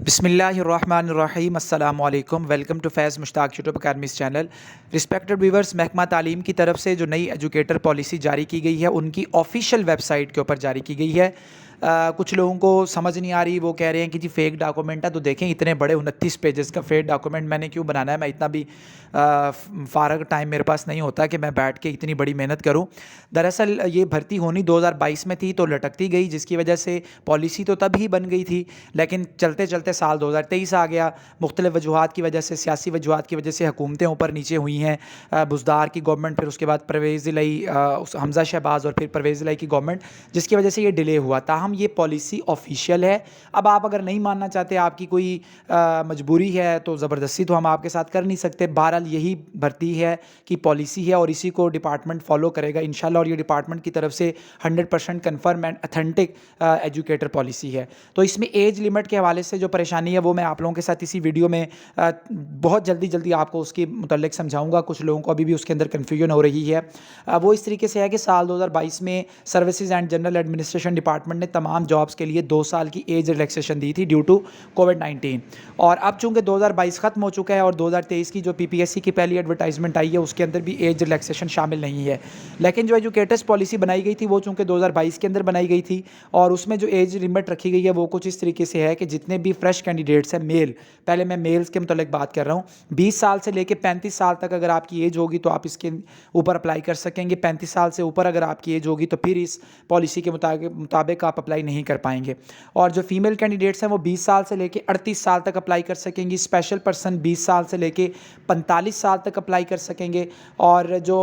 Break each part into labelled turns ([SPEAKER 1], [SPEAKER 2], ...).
[SPEAKER 1] बिस्मिल्लाहिर्रहमानिर्रहीम अस्सलामु अलैकुम। Welcome to Faiz Mushtaq YouTube academy's channel. Respected viewers, महकमा तालीम की तरफ से जो नई एजुकेटर पॉलिसी जारी की गई है उनकी ऑफिशियल वेबसाइट के ऊपर जारी की गई है। कुछ लोगों को समझ नहीं आ रही, वो कह रहे हैं कि जी फेक डॉक्यूमेंट है। तो देखें, इतने बड़े 29 पेजेस का फेक डॉक्यूमेंट मैंने क्यों बनाना है। मैं इतना भी फ़ारग टाइम मेरे पास नहीं होता कि मैं बैठ के इतनी बड़ी मेहनत करूं। दरअसल ये भर्ती होनी 2022 में थी तो लटकती गई, जिसकी वजह से पॉलिसी तो तब ही बन गई थी, लेकिन चलते चलते साल 2023 आ गया। मुख्तलिफ वजूहात की वजह से, सियासी वजूहात की वजह से हुकूमतें ऊपर नीचे हुई हैं। बुज़दार की गवर्नमेंट, फिर उसके बाद परवेज़ इलाही, हमज़ा शहबाज और फिर परवेज़ इलाही की गवर्नमेंट, जिसकी वजह से ये डिले हुआ। ताहम ये पॉलिसी ऑफिशियल है। अब आप अगर नहीं मानना चाहते, आपकी कोई मजबूरी है, तो ज़बरदस्ती तो हम आपके साथ कर नहीं सकते। बहरहाल यही भर्ती है कि पॉलिसी है और इसी को डिपार्टमेंट फॉलो करेगा इंशाल्लाह। और ये डिपार्टमेंट की तरफ से 100% confirm and authentic educator policy है। तो इसमें एज लिमिट के हवाले से जो परेशानी है वो मैं आप लोगों के साथ इसी वीडियो में बहुत जल्दी आपको उसके मुतल्लिक समझाऊंगा। कुछ लोगों को अभी भी उसके अंदर कन्फ्यूजन हो रही है। वो इस तरीके से है कि साल 2022 में services and general administration department ने तमाम जॉब्स के लिए 2 साल की एज रिलैक्सेशन दी थी ड्यू टू कोविड-19। और अब चूंकि 2022 ख़त्म हो चुका है और 2023 की जो पीपीएससी की पहली एडवर्टाइजमेंट आई है उसके अंदर भी एज रिलैक्सेशन शामिल नहीं है। लेकिन जो एजुकेटर्स पॉलिसी बनाई गई थी वो चूंकि 2022 के अंदर बनाई गई थी और उसमें जो एज लिमिट रखी गई है वो कुछ इस तरीके से है कि जितने भी फ्रेश कैंडिडेट्स हैं मेल, पहले मैं मेल्स के मुतालिक बात कर रहा हूँ, 20 साल से लेकर 35 साल तक अगर आपकी एज होगी तो आप इसके ऊपर अप्लाई कर सकेंगे। 35 साल से ऊपर अगर आपकी एज होगी तो फिर इस पॉलिसी के मुताबिक आप अप्लाई नहीं कर पाएंगे। और जो फीमेल कैंडिडेट्स हैं वो 20 साल से लेकर 38 साल तक अप्लाई कर सकेंगी। स्पेशल पर्सन 20 साल से लेकर 45 साल तक अप्लाई कर सकेंगे। और जो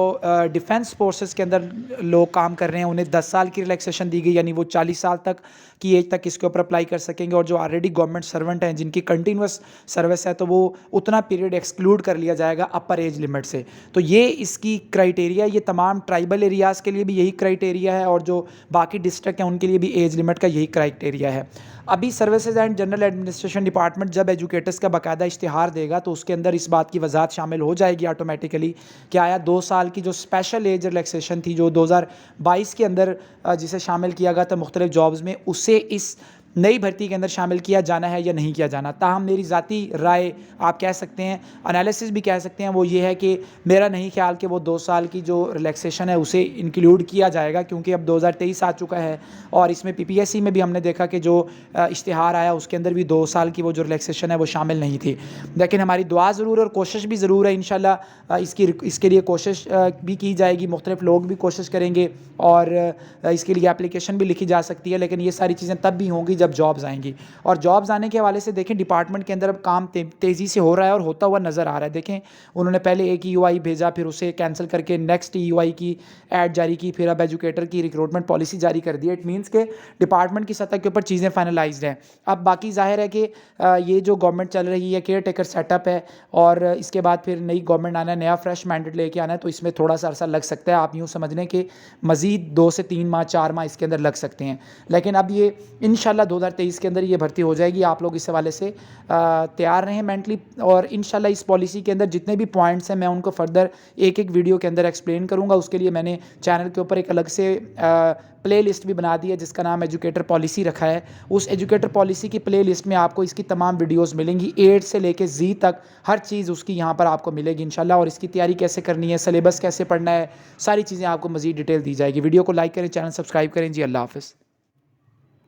[SPEAKER 1] डिफेंस फोर्सेस के अंदर लोग काम कर रहे हैं उन्हें 10 साल की रिलैक्सेशन दी गई, यानी वो 40 साल तक की एज तक इसके ऊपर अप्लाई कर सकेंगे। और जो ऑलरेडी गवर्नमेंट सर्वेंट हैं जिनकी कंटिन्यूस सर्विस है तो वो उतना पीरियड एक्सक्लूड कर लिया जाएगा अपर एज लिमिट से। तो ये इसकी क्राइटेरिया, ये तमाम ट्राइबल एरियाज़ के लिए भी यही क्राइटेरिया है और जो बाकी डिस्ट्रिक्ट हैं उनके लिए भी एज लिमिट का यही क्राइटेरिया है। अभी services and general administration department जब एजुकेटर्स का बाकायदा इश्तिहार देगा तो उसके अंदर इस बात की वजाहत शामिल हो जाएगी ऑटोमेटिकली कि आया 2 साल की जो स्पेशल एज रिलैक्सेशन थी जो 2022 के अंदर जिसे शामिल किया गया था मुख्तलिफ जॉब्स में, उससे इस नई भर्ती के अंदर शामिल किया जाना है या नहीं किया जाना। ताहम मेरी ज़ाती राय आप कह सकते हैं, एनालिसिस भी कह सकते हैं, वो ये है कि मेरा नहीं ख्याल कि वो 2 साल की जो रिलैक्सेशन है उसे इंक्लूड किया जाएगा, क्योंकि अब 2023 आ चुका है और इसमें पीपीएससी में भी हमने देखा कि जो इश्तिहार आया उसके अंदर भी 2 साल की वो जो रिलैक्सेशन है वो शामिल नहीं थी। लेकिन हमारी दुआ ज़रूर और कोशिश भी ज़रूर है, इंशाल्लाह इसके लिए कोशिश भी की जाएगी, मुख्तलिफ लोग भी कोशिश करेंगे और इसके लिए एप्लीकेशन भी लिखी जा सकती है। लेकिन ये सारी चीज़ें तब भी होंगी जब जॉब्स आएंगी। और जॉब्स आने के हवाले से देखें, डिपार्टमेंट के अंदर अब काम तेज़ी से हो रहा है और होता हुआ नज़र आ रहा है। देखें, उन्होंने पहले एक ईयूआई भेजा, फिर उसे कैंसिल करके नेक्स्ट ईयूआई की ऐड जारी की, फिर अब एजुकेटर की रिक्रूटमेंट पॉलिसी जारी कर दी है। इट मीन्स के डिपार्टमेंट की सतह के ऊपर चीज़ें फाइनलाइज्ड हैं। अब बाकी जाहिर है कि ये जो गवर्नमेंट चल रही है केयर टेकर सेटअप है और इसके बाद फिर नई गवर्नमेंट आना है, नया फ्रेश मैंडेट लेके आना है, तो इसमें थोड़ा सा अरसा लग सकता है। आप यूँ समझ लें कि मज़ीद 2 से 3 माह 4 माह इसके अंदर लग सकते हैं। लेकिन अब ये इंशाल्लाह 2023 के अंदर ये भर्ती हो जाएगी। आप लोग इस हवाले से तैयार रहें मेंटली, और इंशाल्लाह इस पॉलिसी के अंदर जितने भी पॉइंट्स हैं मैं उनको फर्दर एक वीडियो के अंदर एक्सप्लेन करूँगा। उसके लिए मैंने चैनल के ऊपर एक अलग से प्ले लिस्ट भी बना दी है जिसका नाम एजुकेटर पॉलिसी रखा है। उस एजुकेटर पॉलिसी की प्ले लिस्ट में आपको इसकी तमाम वीडियोस मिलेंगी, ए से लेके जी तक हर चीज़ उसकी यहाँ पर आपको मिलेगी इंशाल्लाह। और इसकी तैयारी कैसे करनी है, सिलेबस कैसे पढ़ना है, सारी चीज़ें आपको मज़ीद डिटेल दी जाएगी। वीडियो को लाइक करें, चैनल सब्सक्राइब करें जी। अल्लाह हाफ़िज़।